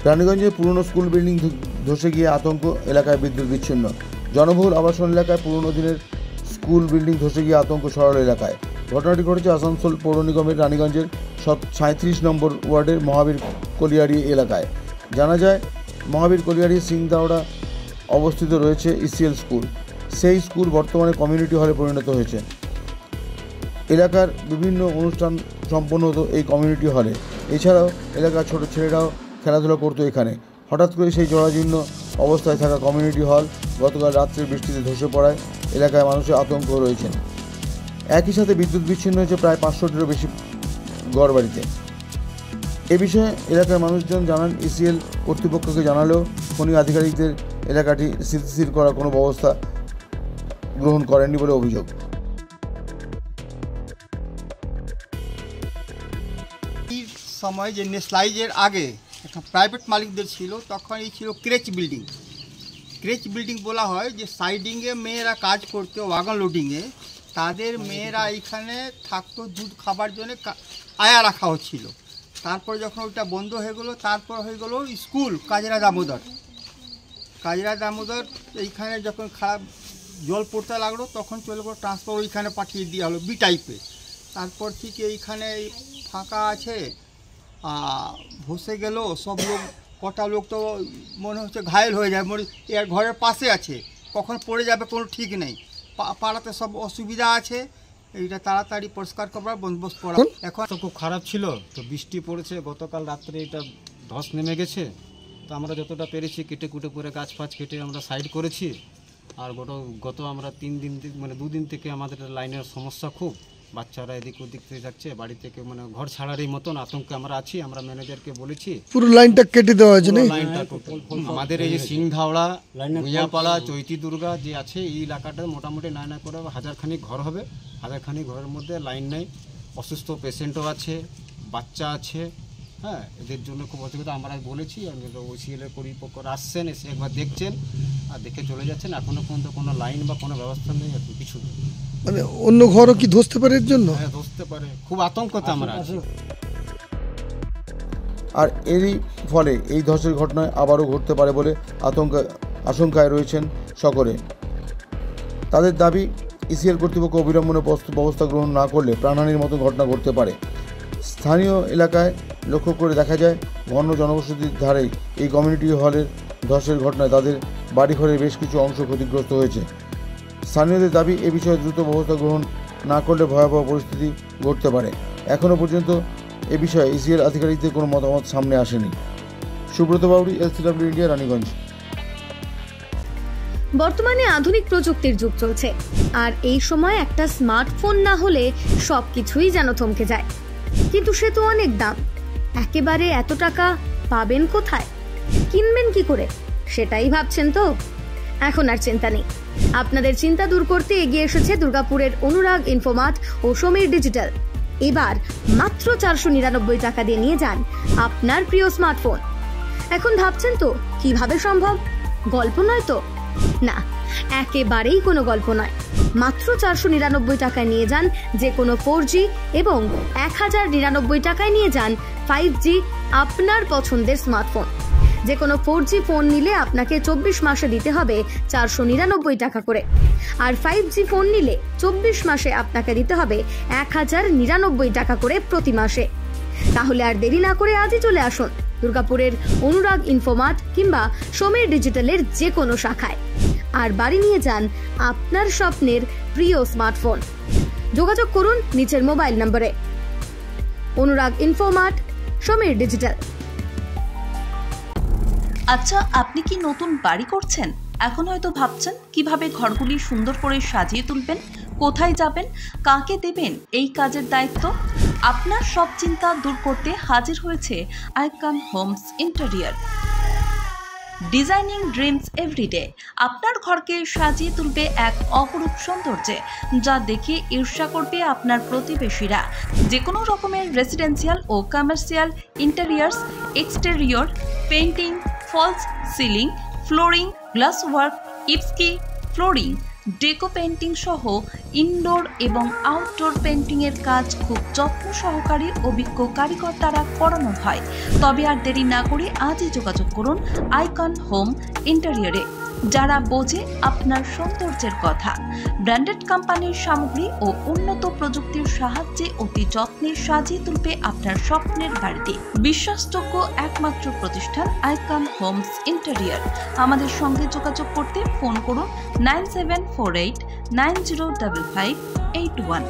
রানীগঞ্জে পুরনো school building ধসে গিয়ে আতঙ্ক, এলাকায় বিদ্যুৎ বিচ্ছিন্ন। জনবহুল আবাসন এলাকায় পুরনো দিনের স্কুল বিল্ডিং ধসে গিয়ে আতঙ্ক ছড়ালো এলাকায়। ঘটনাটি ঘটেছে আসানসোল পৌর নিগমের রানীগঞ্জের 37 নম্বর ওয়ার্ডের মহাবীর কলিয়ারি এলাকায়। জানা যায়, মহাবীর কলিয়ারি সিংদাওড়া অবস্থিত রয়েছে ইসিএল স্কুল। সেই স্কুল বর্তমানে কমিউনিটি হলে পরিণত হয়েছে। এলাকার বিভিন্ন অনুষ্ঠান সম্পন্ন হতো এই কমিউনিটি হলে। এছাড়াও এলাকার ছোট ছেলেরাও খেলাধুলা করতো এখানে। হঠাৎ করে সেই জরাজীর্ণ অবস্থায় থাকা কমিউনিটি হল গতকাল রাত্রে বৃষ্টিতে ধসে পড়ায় এলাকায় মানুষের আতঙ্ক রয়েছেন। একই সাথে বিদ্যুৎ বিচ্ছিন্ন হয়েছে প্রায় 500টিরও বেশি ঘরবাড়িতে। এ বিষয়ে এলাকার মানুষজন জানান, ইসিএল কর্তৃপক্ষকে জানালেও খনি আধিকারিকদের এলাকাটি স্থিতিশীল করার কোনো ব্যবস্থা গ্রহণ করেননি বলে অভিযোগ। এই সময় যে নেশলাইজের আগে একটা প্রাইভেট মালিকদের ছিল, তখন এই ছিল ক্রেচ বিল্ডিং। ক্রেচ বিল্ডিং বলা হয় যে সাইডিংয়ে মেয়েরা কাজ করতো, ওয়াগন লোডিংয়ে। তাদের মেয়েরা এখানে থাকতো দুধ খাবার জন্য, আয়া রাখা হচ্ছিল। তারপর যখন ওইটা বন্ধ হয়ে গেলো, তারপর হয়ে গেলো স্কুল কাজরা দামোদর। এইখানে যখন খারাপ জল পড়তে লাগলো, তখন চলে গেলো ট্রান্সফার ওইখানে পাঠিয়ে দেওয়া হলো বি টাইপে। তারপর থেকে এইখানে ফাঁকা আছে, ভসে গেল সব লোক। কটা লোক তো মনে হচ্ছে ঘায়েল হয়ে যায়, এর ঘরের পাশে আছে, কখন পড়ে যাবে কোনো ঠিক নেই। পাড়াতে সব অসুবিধা আছে, এইটা তাড়াতাড়ি পরিষ্কার করার বন্দোবস্ত করা। এখন তো খুব খারাপ ছিল, তো বৃষ্টি পড়েছে, গতকাল রাত্রে এটা ধস নেমে গেছে। তো আমরা যতটা পেরেছি কেটে কুটে করে গাছ ফাছ কেটে আমরা সাইড করেছি। আর গত আমরা 2 দিন থেকে আমাদের লাইনের সমস্যা খুব। বাচ্চারা এদিক ওদিক থেকে যাচ্ছে, বাড়ি থেকে ঘর ছাড়ারই মতন আতঙ্কে আমরা আছি। আমরা ম্যানেজারকে বলেছি পুরো লাইনটা কেটে দেওয়া হয়েছে। আমাদের এই যে সিংধাওড়া, ভুইয়াপাড়া, চৈতি দুর্গা যে আছে, এই এলাকাটা মোটামুটি না করে 1000 খানিক ঘর হবে। 1000 খানিক ঘরের মধ্যে লাইন নেই, অসুস্থ পেশেন্টও আছে, বাচ্চা আছে। হ্যাঁ, এদের জন্য খুব অসুবিধা। আমরা বলেছি, ওসিএলের কর্তৃপক্ষরা আসছেন, এসে একবার দেখছেন আর দেখে চলে যাচ্ছেন। এখনো পর্যন্ত কোনো লাইন বা কোনো ব্যবস্থা নেই, আর কিছু নেই। অন্য ঘরও কি ধসতে পারে এর জন্য? হ্যাঁ, ধসতে পারে, খুব আতঙ্কতে আমরা আছি। আর এরই ফলে এই ধসের ঘটনায় আবারও ঘটতে পারে বলে আশঙ্কায় রয়েছেন সকলে। তাদের দাবি, ইসিএল কর্তৃপক্ষ অবিলম্বনে ব্যবস্থা গ্রহণ না করলে প্রাণহানির মতো ঘটনা ঘটতে পারে। স্থানীয় এলাকায় লক্ষ্য করে দেখা যায়, ঘন জনবসতির ধারেই এই কমিউনিটি হলের ধসের ঘটনায় তাদের বাড়িঘরের বেশ কিছু অংশ ক্ষতিগ্রস্ত হয়েছে। স্থানীয়দের দাবি, এ বিষয়ে দ্রুত ব্যবস্থা গ্রহণ না করলে ভয়াবহ পরিস্থিতি ঘটতে পারে। এখনও পর্যন্ত এ বিষয়ে ইসিএল আধিকারিকদের কোনো মতামত সামনে আসেনি। Subrata Bauri, LCW India, Raniganj. বর্তমানে আধুনিক প্রযুক্তির যুগ চলছে, আর এই সময় একটা স্মার্টফোন না হলে সবকিছুই যেন থমকে যায়। কিন্তু সে তো অনেক দাম। একেবারে এত টাকা পাবেন কোথায়, কিনবেন কি করে, সেটাই ভাবছেন তো? এখন আর চিন্তা নেই। আপনাদের চিন্তা দূর করতে এগিয়ে এসেছে দুর্গাপুরের অনুরাগ ইনফোমার্ট ও সমীর ডিজিটাল। এবার মাত্র 499 টাকা দিয়ে নিয়ে যান আপনার প্রিয় স্মার্টফোন। এখন ভাবছেন তো কিভাবে সম্ভব? গল্প নয় তো? না, একেবারেই কোনো গল্প নয়। মাত্র 499 টাকায় নিয়ে যান যে কোনো 4G এবং 1099 টাকায় নিয়ে যান 5G আপনার পছন্দের স্মার্টফোন। যে কোনো 4G ফোন নিলে আপনাকে 24 মাসে দিতে হবে 499 টাকা করে, আর 5G ফোন নিলে 24 মাসে আপনাকে দিতে হবে 1099 টাকা করে প্রতি মাসে। তাহলে আর দেরি না করে আজই চলে আসুন দুর্গাপুরের অনুরাগ ইনফোমার্ট কিংবা সমীর ডিজিটালের যে কোনো শাখায়, আর বাড়ি নিয়ে যান আপনার স্বপ্নের প্রিয় স্মার্টফোন। যোগাযোগ করুন নিচের মোবাইল নম্বরে। অনুরাগ ইনফোমার্ট, সমীর ডিজিটাল। আচ্ছা, আপনি কি নতুন বাড়ি করছেন? এখন হয়তো ভাবছেন কিভাবে ঘরগুলি সুন্দর করে সাজিয়ে তুলবেন, কোথায় যাবেন, কাকে দেবেন এই কাজের দায়িত্ব। আপনার সব চিন্তা দূর করতে হাজির হয়েছে Icon Homes Interior. Designing dreams everyday আপনার ঘরকে সাজিয়ে তুলবে এক অপরূপ সৌন্দর্যে, যা দেখে ঈর্ষা করবে আপনার প্রতিবেশীরা। যে কোনো রকমের রেসিডেন্সিয়াল ও commercial interiors, exterior, painting, false ceiling, flooring, glass work, ইপস্কি, ফ্লোরিং, ডেকো পেইন্টিং সহ ইনডোর এবং আউটডোর পেইন্টিংয়ের কাজ খুব যত্ন সহকারে অভিজ্ঞ কারিগর দ্বারা করানো হয়। তবে আর দেরি না করে আজই যোগাযোগ করুন আইকন হোম ইন্টেরিয়রে, যারা বোঝে আপনার সৌন্দর্যের কথা। ব্র্যান্ডেড কোম্পানির সামগ্রী ও উন্নত প্রযুক্তির সাহায্যে অতি যত্নে সাজিয়ে তুলবে আপনার স্বপ্নের বাড়িতে। বিশ্বাসযোগ্য একমাত্র প্রতিষ্ঠান আইকন হোমস ইন্টেরিয়র। আমাদের সঙ্গে যোগাযোগ করতে ফোন করুন 9748905581।